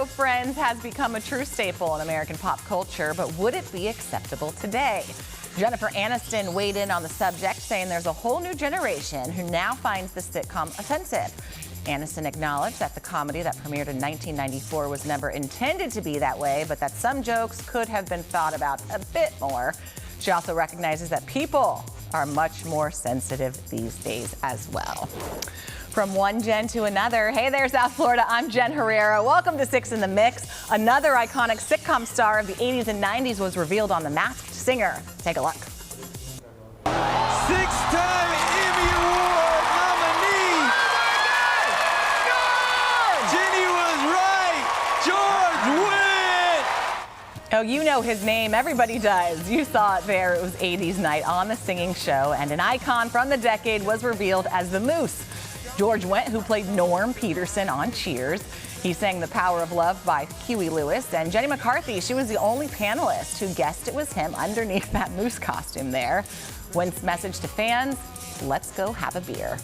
show Friends has become a true staple in American pop culture, but would it be acceptable today? Jennifer Aniston weighed in on the subject, saying there's a whole new generation who now finds the sitcom offensive. Aniston acknowledged that the comedy that premiered in 1994 was never intended to be that way, but that some jokes could have been thought about a bit more. She also recognizes that people are much more sensitive these days as well. From one Jen to another, hey there, South Florida, I'm Jen Herrera. Welcome to 6 in the Mix. Another iconic sitcom star of the 80s and 90s was revealed on The Masked Singer. Take a look. Six-time Emmy Award nominee. Jenny was right. George went. Oh, you know his name. Everybody does. You saw it there. It was 80s night on The Singing Show, and an icon from the decade was revealed as the Moose. George Wendt, who played Norm Peterson on Cheers. He sang The Power of Love by Huey Lewis. And Jenny McCarthy, she was the only panelist who guessed it was him underneath that moose costume there. Wendt's message to fans, let's go have a beer.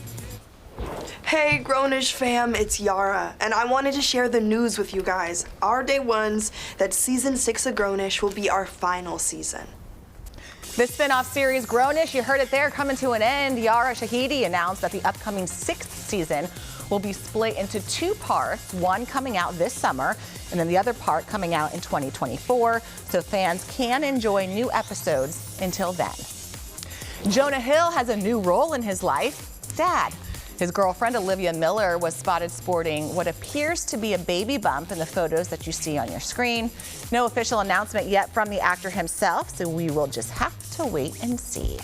Hey Grownish fam, it's Yara, and I wanted to share the news with you guys. Our day ones that season 6 of Grownish will be our final season. The spin-off series Grownish, you heard it there, coming to an end. Yara Shahidi announced that the upcoming 6th season will be split into 2 parts, one coming out this summer and then the other part coming out in 2024, so fans can enjoy new episodes until then. Jonah Hill has a new role in his life, dad. His girlfriend, Olivia Miller, was spotted sporting what appears to be a baby bump in the photos that you see on your screen. No official announcement yet from the actor himself, so we will just have to wait and see.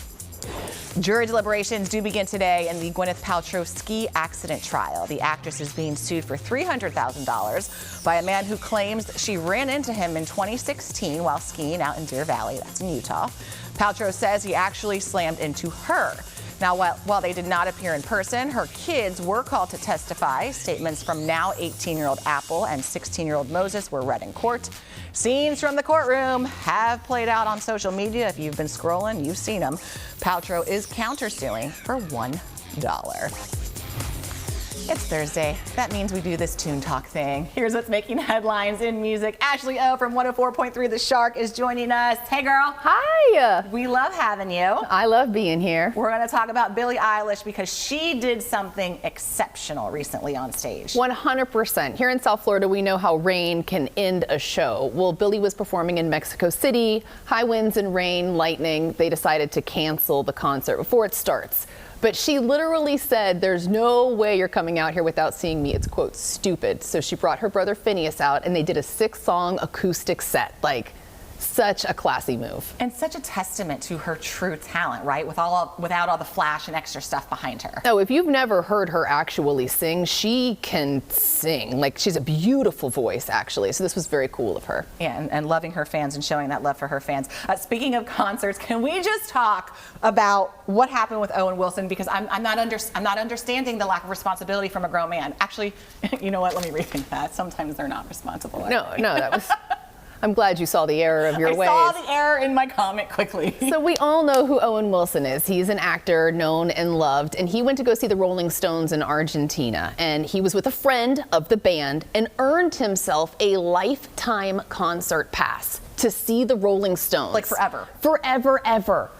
Jury deliberations do begin today in the Gwyneth Paltrow ski accident trial. The actress is being sued for $300,000 by a man who claims she ran into him in 2016 while skiing out in Deer Valley, that's in Utah. Paltrow says he actually slammed into her. Now, while they did not appear in person, her kids were called to testify. Statements from now 18-year-old Apple and 16-year-old Moses were read in court. Scenes from the courtroom have played out on social media. If you've been scrolling, you've seen them. Paltrow is countersuing for $1. It's Thursday. That means we do this Tune Talk thing. Here's what's making headlines in music. Ashley O from 104.3 The Shark is joining us. Hey, girl. Hi. We love having you. I love being here. We're going to talk about Billie Eilish because she did something exceptional recently on stage. 100%. Here in South Florida, we know how rain can end a show. Well, Billie was performing in Mexico City. High winds and rain, lightning. They decided to cancel the concert before it starts. But she literally said, there's no way you're coming out here without seeing me. It's, quote, stupid. So she brought her brother Phineas out, and they did a 6-song acoustic set. Like, such a classy move. And such a testament to her true talent, right? Without all the flash and extra stuff behind her. Oh, if you've never heard her actually sing, she can sing. Like, she's a beautiful voice, actually. So this was very cool of her. Yeah, and loving her fans and showing that love for her fans. Speaking of concerts, can we just talk about what happened with Owen Wilson? Because I'm not understanding the lack of responsibility from a grown man. Actually, you know what? Let me rethink that. Sometimes they're not responsible. No, that was... I'm glad you saw the error of your ways. I saw the error in my comment quickly. So we all know who Owen Wilson is. He's an actor known and loved, and he went to go see the Rolling Stones in Argentina. And he was with a friend of the band and earned himself a lifetime concert pass to see the Rolling Stones. Like forever. Forever, ever.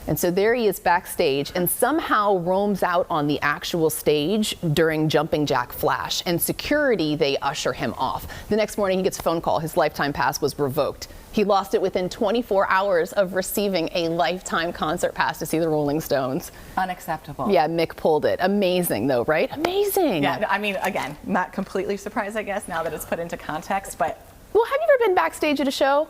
And so there he is backstage and somehow roams out on the actual stage during Jumping Jack Flash. And security, they usher him off. The next morning he gets a phone call. His lifetime pass was revoked. He lost it within 24 hours of receiving a lifetime concert pass to see the Rolling Stones. Unacceptable. Yeah, Mick pulled it. Amazing though, right? Amazing. Yeah, I mean, again, not completely surprised, I guess, now that it's put into context, but... Well, have you ever been backstage at a show?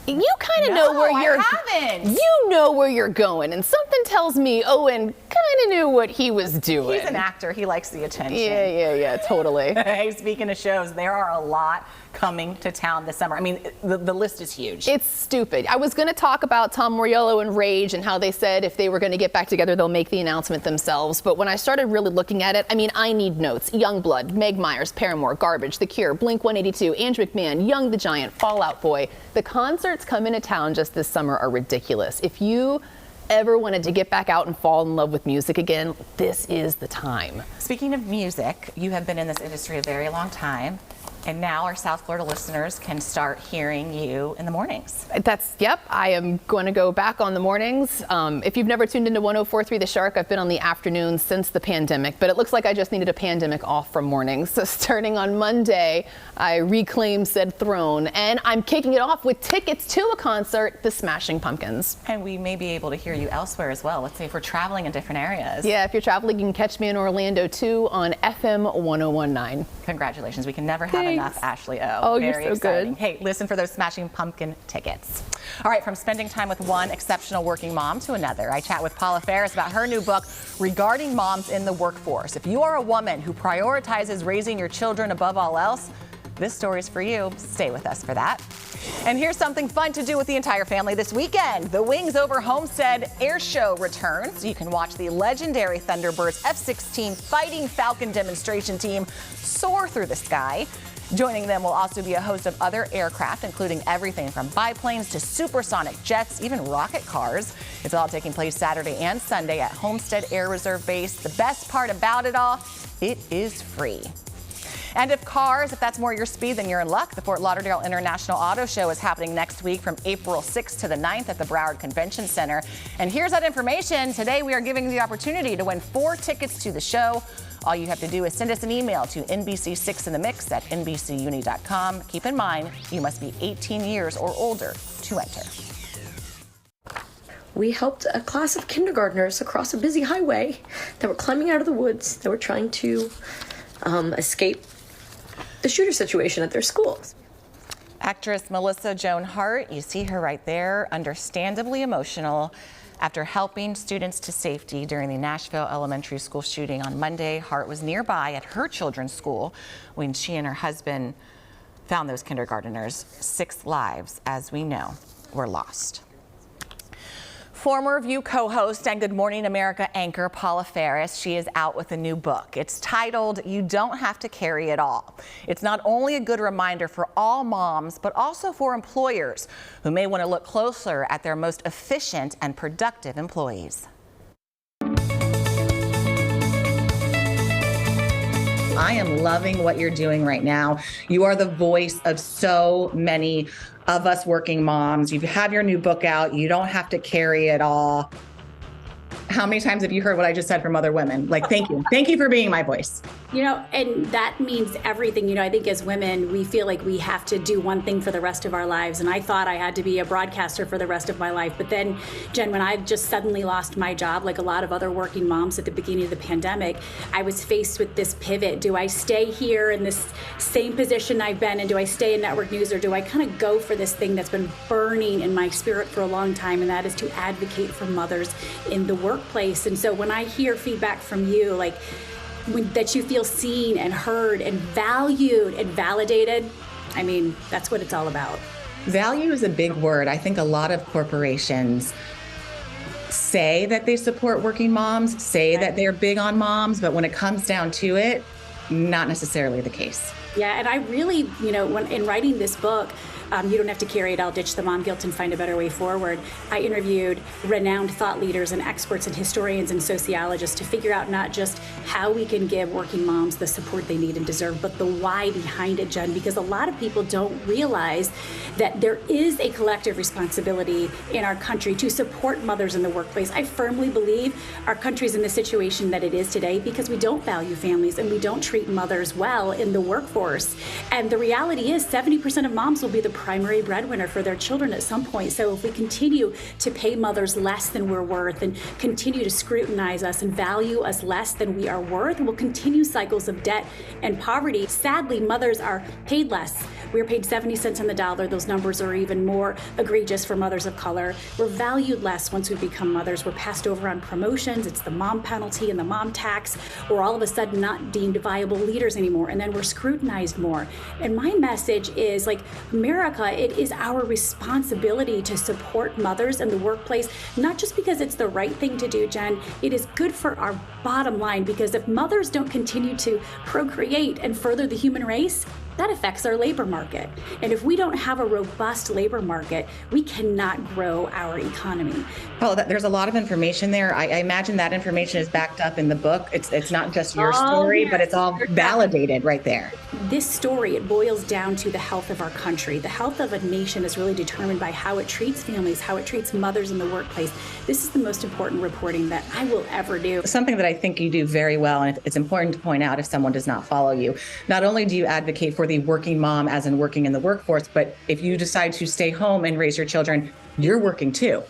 You kind of know where you're. I haven't. You know where you're going, and something tells me Owen kind of knew what he was doing. He's an actor. He likes the attention. Yeah, totally. Hey, speaking of shows, there are a lot coming to town this summer. I mean, the list is huge. It's stupid. I was going to talk about Tom Morello and Rage and how they said if they were going to get back together, they'll make the announcement themselves. But when I started really looking at it, I mean, I Need Notes, Youngblood, Meg Myers, Paramore, Garbage, The Cure, Blink-182, Andrew McMahon, Young the Giant, Fall Out Boy. The concerts coming to town just this summer are ridiculous. If you ever wanted to get back out and fall in love with music again, this is the time. Speaking of music, you have been in this industry a very long time. And now our South Florida listeners can start hearing you in the mornings. Yep, I am going to go back on the mornings. If you've never tuned into 104.3 The Shark, I've been on the afternoons since the pandemic, but it looks like I just needed a pandemic off from mornings. So starting on Monday, I reclaim said throne, and I'm kicking it off with tickets to a concert, The Smashing Pumpkins. And we may be able to hear you elsewhere as well. Let's say if we're traveling in different areas. Yeah, if you're traveling, you can catch me in Orlando too on FM 1019. Congratulations. We can never have enough, Ashley O. Oh, Very you're so exciting. good. Hey, listen for those Smashing Pumpkin tickets. All right, from spending time with one exceptional working mom to another, I chat with Paula Ferris about her new book regarding moms in the workforce. If you are a woman who prioritizes raising your children above all else, this story is for you. Stay with us for that. And here's something fun to do with the entire family this weekend. The Wings Over Homestead Air Show returns. You can watch the legendary Thunderbirds F-16 Fighting Falcon demonstration team soar through the sky. Joining them will also be a host of other aircraft, including everything from biplanes to supersonic jets, even rocket cars. It's all taking place Saturday and Sunday at Homestead Air Reserve Base. The best part about it all, it is free. And if that's more your speed, then you're in luck. The Fort Lauderdale International Auto Show is happening next week from April 6th to the 9th at the Broward Convention Center. And here's that information. Today, we are giving you the opportunity to win 4 tickets to the show. All you have to do is send us an email to NBC6inthemix@NBCUni.com. Keep in mind, you must be 18 years or older to enter. We helped a class of kindergartners across a busy highway that were climbing out of the woods, that were trying to escape the shooter situation at their schools. Actress Melissa Joan Hart, you see her right there, understandably emotional. After helping students to safety during the Nashville elementary school shooting on Monday, Hart was nearby at her children's school when she and her husband found those kindergartners. 6 lives, as we know, were lost. Former View co-host and Good Morning America anchor Paula Ferris, she is out with a new book. It's titled, You Don't Have to Carry It All. It's not only a good reminder for all moms, but also for employers who may want to look closer at their most efficient and productive employees. I am loving what you're doing right now. You are the voice of so many of us working moms. You have your new book out. You don't have to carry it all. How many times have you heard what I just said from other women? Like, thank you. Thank you for being my voice. You know, and that means everything. You know, I think as women, we feel like we have to do one thing for the rest of our lives. And I thought I had to be a broadcaster for the rest of my life. But then, Jen, when I just suddenly lost my job, like a lot of other working moms at the beginning of the pandemic, I was faced with this pivot. Do I stay here in this same position I've been in? Do I stay in network news, or do I kind of go for this thing that's been burning in my spirit for a long time? And that is to advocate for mothers in the workplace. And so when I hear feedback from you, like, that you feel seen and heard and valued and validated, I mean, that's what it's all about. Value is a big word. I think a lot of corporations say that they support working moms, say that they're big on moms, but when it comes down to it, not necessarily the case. Yeah, and I really, you know, when in writing this book, You Don't Have to Carry It, I'll Ditch the Mom Guilt and Find a Better Way Forward, I interviewed renowned thought leaders and experts and historians and sociologists to figure out not just how we can give working moms the support they need and deserve, but the why behind it, Jen, because a lot of people don't realize that there is a collective responsibility in our country to support mothers in the workplace. I firmly believe our country's in the situation that it is today because we don't value families and we don't treat mothers well in the workforce. And the reality is 70% of moms will be the primary breadwinner for their children at some point. So if we continue to pay mothers less than we're worth and continue to scrutinize us and value us less than we are worth, we'll continue cycles of debt and poverty. Sadly, mothers are paid less. We're paid 70 cents on the dollar. Those numbers are even more egregious for mothers of color. We're valued less once we become mothers. We're passed over on promotions. It's the mom penalty and the mom tax. We're all of a sudden not deemed viable leaders anymore. And then we're scrutinized more. And my message is, like, America, it is our responsibility to support mothers in the workplace, not just because it's the right thing to do, Jen. It is good for our bottom line, because if mothers don't continue to procreate and further the human race, that affects our labor market. And if we don't have a robust labor market, we cannot grow our economy. Oh, there's a lot of information there. I imagine that information is backed up in the book. It's not just your story, but it's all validated right there. this story, it boils down to the health of our country. The health of a nation is really determined by how it treats families, how it treats mothers in the workplace. This is the most important reporting that I will ever do. Something that I think you do very well, and it's important to point out if someone does not follow you. Not only do you advocate for the working mom as in working in the workforce, but if you decide to stay home and raise your children, you're working too.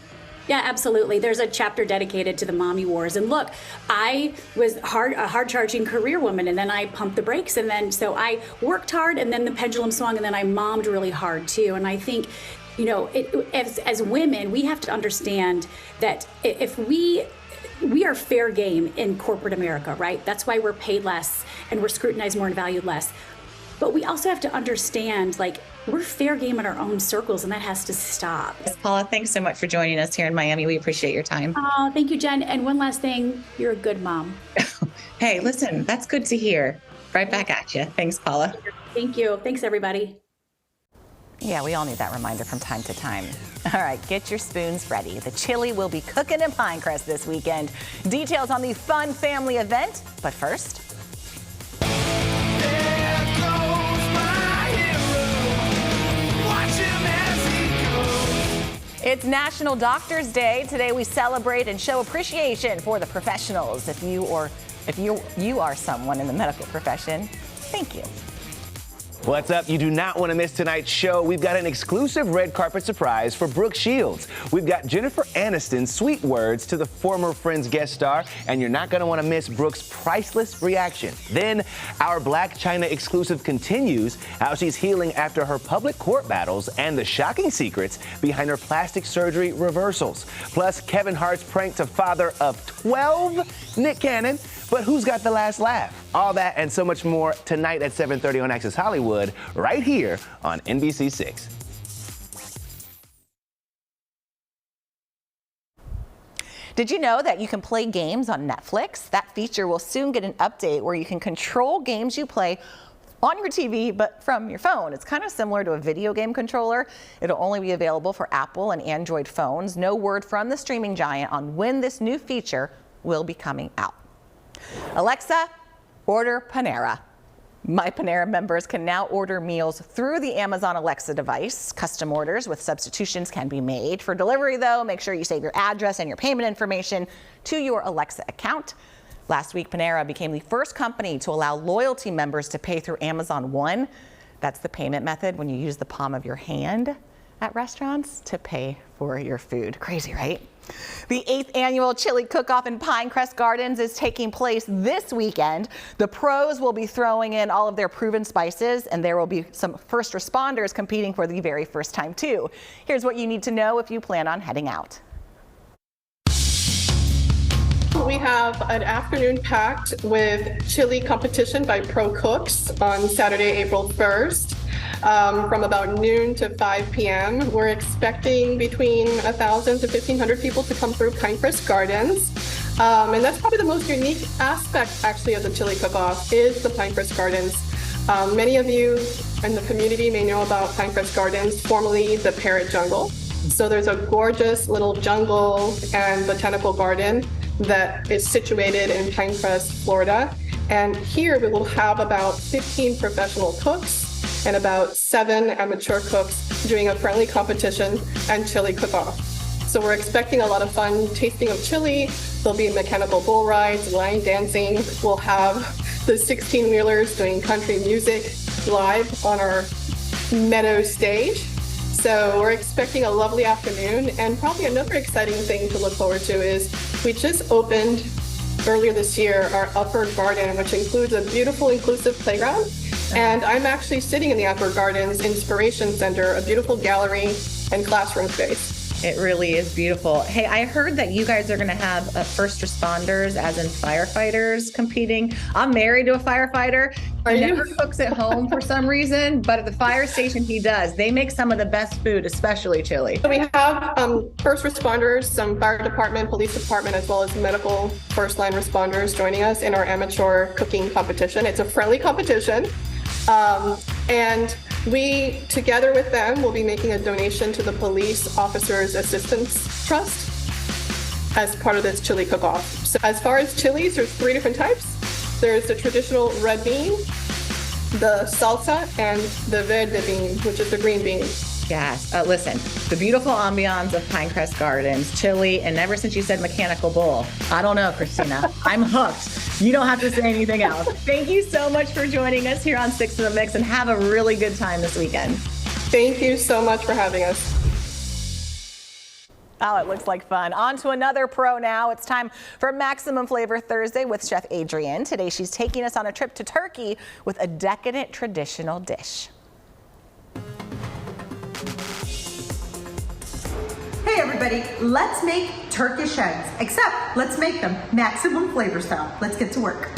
Yeah, absolutely. There's a chapter dedicated to the mommy wars. And look, I was a hard-charging career woman, and then I pumped the brakes. And then so I worked hard, and then the pendulum swung, and then I mommed really hard too. And I think, you know, as women, we have to understand that if we are fair game in corporate America, right? That's why we're paid less and we're scrutinized more and valued less. But we also have to understand, like, we're fair game in our own circles, and that has to stop. Paula, thanks so much for joining us here in Miami. We appreciate your time. Oh, thank you, Jen. And one last thing, you're a good mom. Hey, listen, that's good to hear. Right back at you. Thanks, Paula. Thank you. Thanks, everybody. Yeah, we all need that reminder from time to time. All right, get your spoons ready. The chili will be cooking in Pinecrest this weekend. Details on the fun family event, but first. It's National Doctors Day. Today we celebrate and show appreciation for the professionals. If you are someone in the medical profession, thank you. What's up? You do not want to miss tonight's show. We've got an exclusive red carpet surprise for Brooke Shields. We've got Jennifer Aniston's sweet words to the former Friends guest star, and you're not going to want to miss Brooke's priceless reaction. Then our Black China exclusive continues how she's healing after her public court battles and the shocking secrets behind her plastic surgery reversals. Plus, Kevin Hart's prank to father of 12, Nick Cannon. But who's got the last laugh? All that and so much more tonight at 7:30 on Access Hollywood, right here on NBC6. Did you know that you can play games on Netflix? That feature will soon get an update where you can control games you play on your TV, but from your phone. It's kind of similar to a video game controller. It'll only be available for Apple and Android phones. No word from the streaming giant on when this new feature will be coming out. Alexa, order Panera. My Panera members can now order meals through the Amazon Alexa device. Custom orders with substitutions can be made. For delivery, though, make sure you save your address and your payment information to your Alexa account. Last week, Panera became the first company to allow loyalty members to pay through Amazon One. That's the payment method when you use the palm of your hand at restaurants to pay for your food. Crazy, right? The 8th annual Chili Cook-Off in Pinecrest Gardens is taking place this weekend. The pros will be throwing in all of their proven spices, and there will be some first responders competing for the very first time, too. Here's what you need to know if you plan on heading out. We have an afternoon packed with chili competition by pro cooks on Saturday, April 1st. From about noon to 5 p.m. We're expecting between 1,000 to 1,500 people to come through Pinecrest Gardens. And that's probably the most unique aspect, actually, of the Chili Cook-Off is the Pinecrest Gardens. Many of you in the community may know about Pinecrest Gardens, formerly the Parrot Jungle. So there's a gorgeous little jungle and botanical garden that is situated in Pinecrest, Florida. And here we will have about 15 professional cooks and about 7 amateur cooks doing a friendly competition and chili cook-off. So we're expecting a lot of fun tasting of chili. There'll be mechanical bull rides, line dancing. We'll have the 16-wheelers doing country music live on our meadow stage. So we're expecting a lovely afternoon, and probably another exciting thing to look forward to is we just opened earlier this year our upper garden, which includes a beautiful inclusive playground. And I'm actually sitting in the Upper Gardens Inspiration Center, a beautiful gallery and classroom space. It really is beautiful. Hey, I heard that you guys are going to have first responders, as in firefighters, competing. I'm married to a firefighter. He never cooks at home for some reason, but at the fire station he does. They make some of the best food, especially chili. So we have first responders, some fire department, police department, as well as medical first line responders joining us in our amateur cooking competition. It's a friendly competition. And we, together with them, will be making a donation to the Police Officers Assistance Trust as part of this chili cook-off. So as far as chilies, there's 3 different types. There's the traditional red bean, the salsa and the verde bean, which is the green bean. Yes. Listen, the beautiful ambiance of Pinecrest Gardens, chili, and ever since you said mechanical bull, I don't know, Christina. I'm hooked. You don't have to say anything else. Thank you so much for joining us here on Six in the Mix, and have a really good time this weekend. Thank you so much for having us. Oh, it looks like fun. On to another pro now. It's time for Maximum Flavor Thursday with Chef Adrienne. Today she's taking us on a trip to Turkey with a decadent traditional dish. Hey everybody, let's make Turkish eggs, except let's make them maximum flavor style. Let's get to work.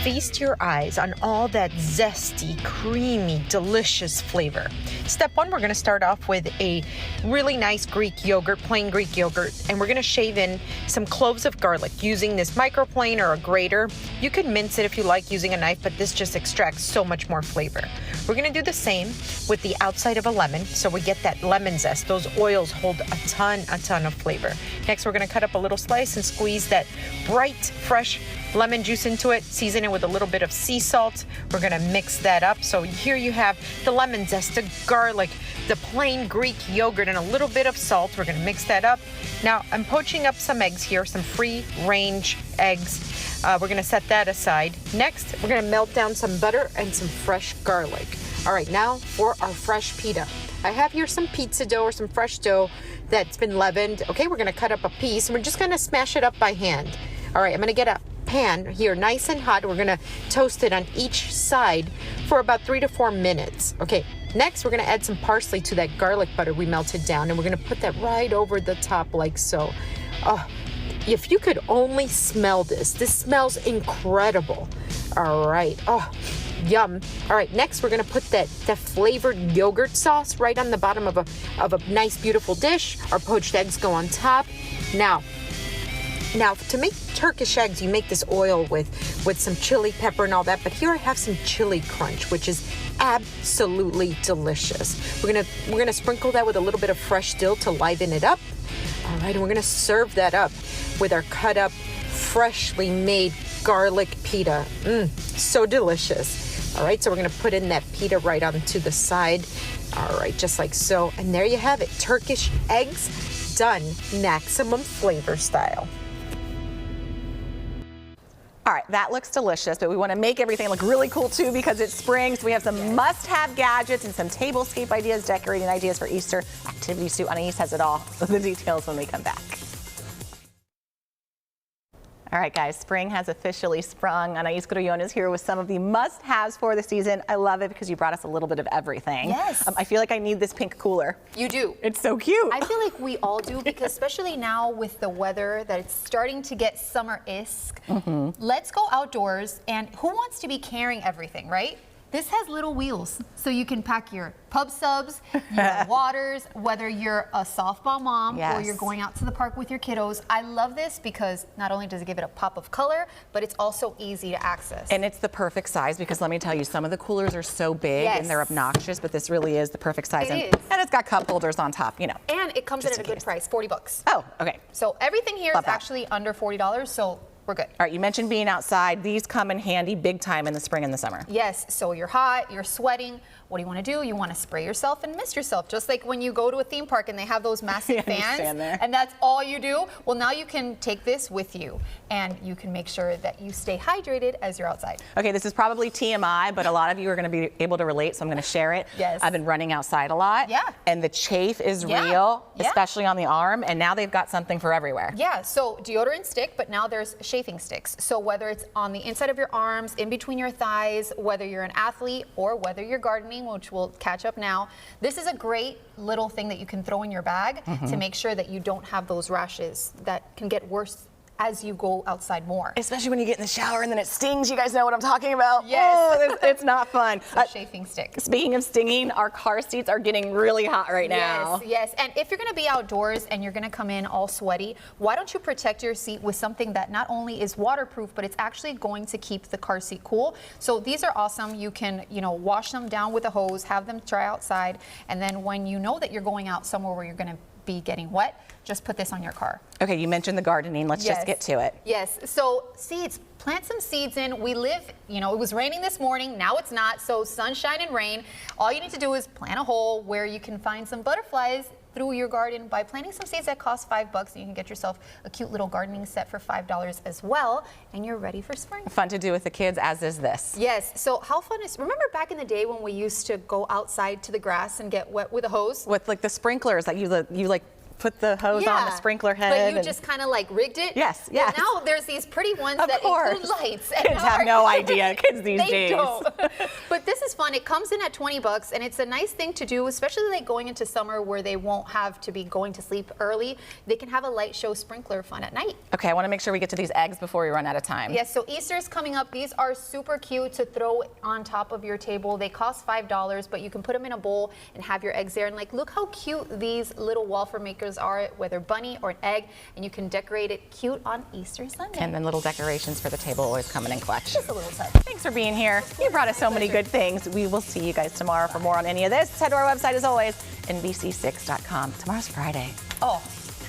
Feast your eyes on all that zesty, creamy, delicious flavor. Step one, we're going to start off with a really nice Greek yogurt, plain Greek yogurt, and we're going to shave in some cloves of garlic using this microplane or a grater. You could mince it if you like using a knife, but this just extracts so much more flavor. We're going to do the same with the outside of a lemon, so we get that lemon zest. Those oils hold a ton of flavor. Next, we're going to cut up a little slice and squeeze that bright, fresh lemon juice into it, season it with a little bit of sea salt. We're gonna mix that up. So here you have the lemon zest, the garlic, the plain Greek yogurt, and a little bit of salt. We're gonna mix that up. Now I'm poaching up some eggs here, some free range eggs. We're gonna set that aside. Next, we're gonna melt down some butter and some fresh garlic. All right, now for our fresh pita. I have here some pizza dough or some fresh dough that's been leavened. Okay, we're gonna cut up a piece and we're just gonna smash it up by hand. All right, I'm gonna get a pan here nice and hot. We're gonna toast it on each side for about 3 to 4 minutes. Okay, next we're gonna add some parsley to that garlic butter we melted down, and we're gonna put that right over the top like so. Oh, if you could only smell this. This smells incredible. All right, oh, yum. All right, next we're gonna put that flavored yogurt sauce right on the bottom of a nice beautiful dish. Our poached eggs go on top. Now, to make Turkish eggs, you make this oil with some chili pepper and all that, but here I have some chili crunch, which is absolutely delicious. We're gonna sprinkle that with a little bit of fresh dill to liven it up. All right, and we're gonna serve that up with our cut up, freshly made garlic pita. So delicious. All right, so we're gonna put in that pita right onto the side. All right, just like so. And there you have it, Turkish eggs done maximum flavor style. All right, that looks delicious, but we want to make everything look really cool too because it's spring. So we have some must-have gadgets and some tablescape ideas, decorating ideas for Easter. Activity Suit Anais has it all. The details when we come back. All right, guys, spring has officially sprung. Anais Grullon is here with some of the must-haves for the season. I love it because you brought us a little bit of everything. Yes. I feel like I need this pink cooler. You do. It's so cute. I feel like we all do because especially now with the weather that it's starting to get summer-esque. Let's go outdoors, and who wants to be carrying everything, right? This has little wheels, so you can pack your pub subs, your waters, whether you're a softball mom or you're going out to the park with your kiddos. I love this because not only does it give it a pop of color, but it's also easy to access. And it's the perfect size because let me tell you, some of the coolers are so big and they're obnoxious, but this really is the perfect size. And it's got cup holders on top, you know. And it comes in at a good price, 40 bucks. Oh, okay. So everything here is actually under $40, so we're good. All right, you mentioned being outside. These come in handy big time in the spring and the summer. Yes, so you're hot, you're sweating. What do you want to do? You want to spray yourself and mist yourself, just like when you go to a theme park and they have those massive fans, and that's all you do. Well, now you can take this with you, and you can make sure that you stay hydrated as you're outside. Okay, this is probably TMI, but a lot of you are going to be able to relate, so I'm going to share it. Yes. I've been running outside a lot, and the chafe is real, especially on the arm, and now they've got something for everywhere. Yeah, so deodorant stick, but now there's chafing sticks. So whether it's on the inside of your arms, in between your thighs, whether you're an athlete or whether you're gardening, which we'll catch up now, this is a great little thing that you can throw in your bag to make sure that you don't have those rashes that can get worse as you go outside more. Especially when you get in the shower and then it stings. You guys know what I'm talking about? Yes. Oh, it's not fun. Chafing stick. Speaking of stinging, our car seats are getting really hot right now. Yes. And if you're going to be outdoors and you're going to come in all sweaty, why don't you protect your seat with something that not only is waterproof, but it's actually going to keep the car seat cool. So these are awesome. You can, wash them down with a hose, have them dry outside, and then when you know that you're going out somewhere where you're going to be getting wet, just put this on your car. Okay, you mentioned the gardening. Let's just get to it. Yes. So seeds, plant some seeds in. We live, you know, it was raining this morning, now it's not, so sunshine and rain. All you need to do is plant a hole where you can find some butterflies through your garden by planting some seeds that cost $5, and you can get yourself a cute little gardening set for $5 as well, and you're ready for spring. Fun to do with the kids, as is this. Yes, so how fun is, remember back in the day when we used to go outside to the grass and get wet with a hose? With like the sprinklers that you like put the hose on the sprinkler head. But you just kind of like rigged it? Yes, Well, yes. now there's these pretty ones Of that course. include lights. And Kids have no idea. Kids these they days. Don't. But this is fun. It comes in at $20, and it's a nice thing to do, especially like going into summer where they won't have to be going to sleep early. They can have a light show sprinkler fun at night. Okay, I want to make sure we get to these eggs before we run out of time. Yes, so Easter is coming up. These are super cute to throw on top of your table. They cost $5, but you can put them in a bowl and have your eggs there. And like, look how cute these little waffle makers are, whether bunny or an egg, and you can decorate it cute on Easter Sunday. And then little decorations for the table always coming in clutch. Just a little touch. Thanks for being here. You brought us so many good things. We will see you guys tomorrow for more on any of this. Head to our website as always, NBC6.com. Tomorrow's Friday. Oh,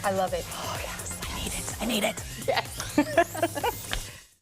I love it. Oh yes, I need it. I need it. Yes.